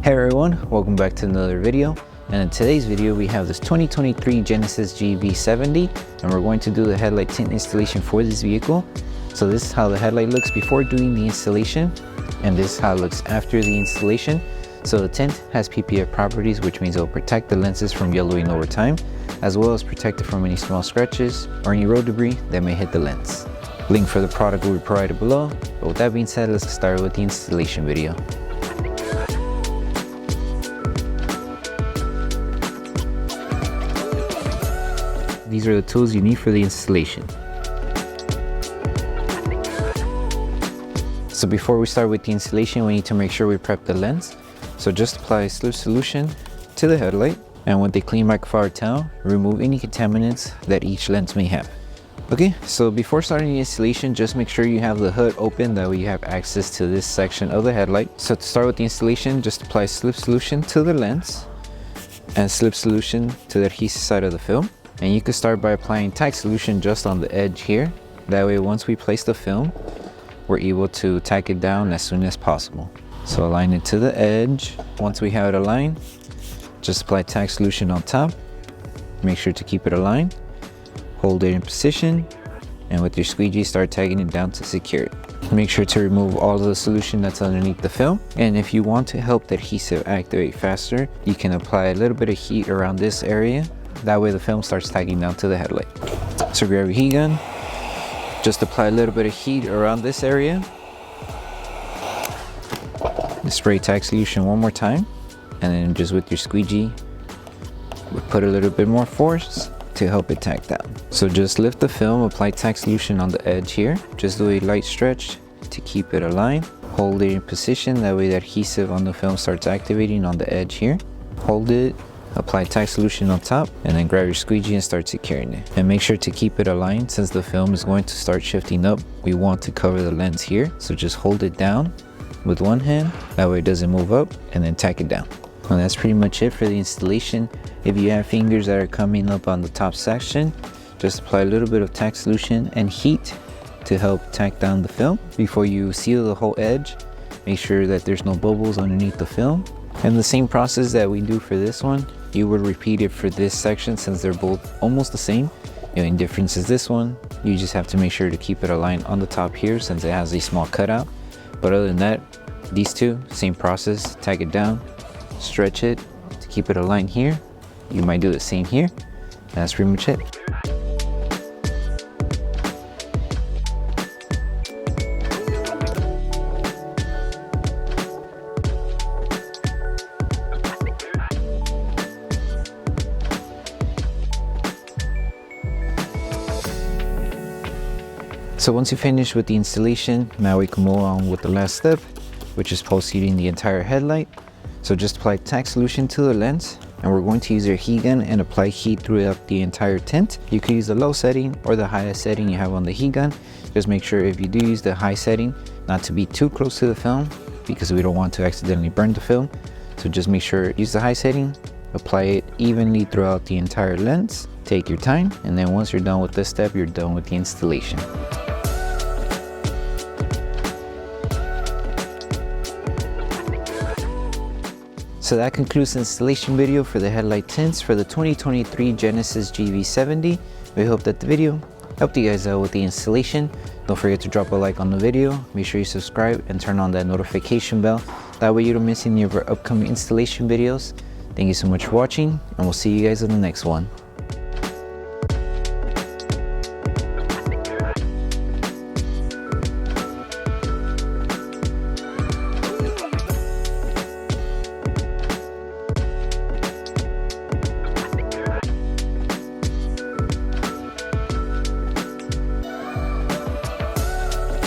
Hey everyone, welcome back to another video. And in today's video we have this 2023 Genesis GV70 and we're going to do the headlight tint installation for this vehicle. So this is how the headlight looks before doing the installation, and this is how it looks after the installation. So the tint has PPF properties, which means it will protect the lenses from yellowing over time, as well as protect it from any small scratches or any road debris that may hit the lens. Link for the product will be provided below. But with that being said, let's get started with the installation video. These are the tools you need for the installation. So before we start with the installation, we need to make sure we prep the lens. So just apply slip solution to the headlight, and with a clean microfiber towel, remove any contaminants that each lens may have. Okay, so before starting the installation, just make sure you have the hood open, that way you have access to this section of the headlight. So to start with the installation, just apply slip solution to the lens and slip solution to the adhesive side of the film. And you can start by applying tack solution just on the edge here. That way once we place the film, we're able to tack it down as soon as possible. So align it to the edge. Once we have it aligned, just apply tack solution on top. Make sure to keep it aligned. Hold it in position, and with your squeegee start tagging it down to secure it. Make sure to remove all of the solution that's underneath the film. And if you want to help the adhesive activate faster, you can apply a little bit of heat around this area. That way the film starts tagging down to the headlight. So grab your heat gun, just apply a little bit of heat around this area. Spray tack solution one more time, and then just with your squeegee, put a little bit more force to help it tack down. So just lift the film, apply tack solution on the edge here. Just do a light stretch to keep it aligned. Hold it in position, that way the adhesive on the film starts activating on the edge here. Hold it, apply tack solution on top, and then grab your squeegee and start securing it. And make sure to keep it aligned, since the film is going to start shifting up. We want to cover the lens here, so just hold it down with one hand, that way it doesn't move up, and then tack it down. And that's pretty much it for the installation. If you have fingers that are coming up on the top section, just apply a little bit of tack solution and heat to help tack down the film. Before you seal the whole edge, make sure that there's no bubbles underneath the film. And the same process that we do for this one, you would repeat it for this section, since they're both almost the same. The only difference is this one, you just have to make sure to keep it aligned on the top here, since it has a small cutout. But other than that, these two, same process. Tack it down, stretch it to keep it aligned here. You might do the same here. That's pretty much it. So once you finish with the installation, now we can move on with the last step, which is post-heating the entire headlight. So just apply tack solution to the lens, and we're going to use your heat gun and apply heat throughout the entire tint. You can use the low setting or the highest setting you have on the heat gun. Just make sure, if you do use the high setting, not to be too close to the film, because we don't want to accidentally burn the film. So just make sure, use the high setting, apply it evenly throughout the entire lens. Take your time, and then once you're done with this step, you're done with the installation. So that concludes the installation video for the headlight tints for the 2023 Genesis GV70. We hope that the video helped you guys out with the installation. Don't forget to drop a like on the video. Make sure you subscribe and turn on that notification bell. That way you don't miss any of our upcoming installation videos. Thank you so much for watching, and we'll see you guys in the next one.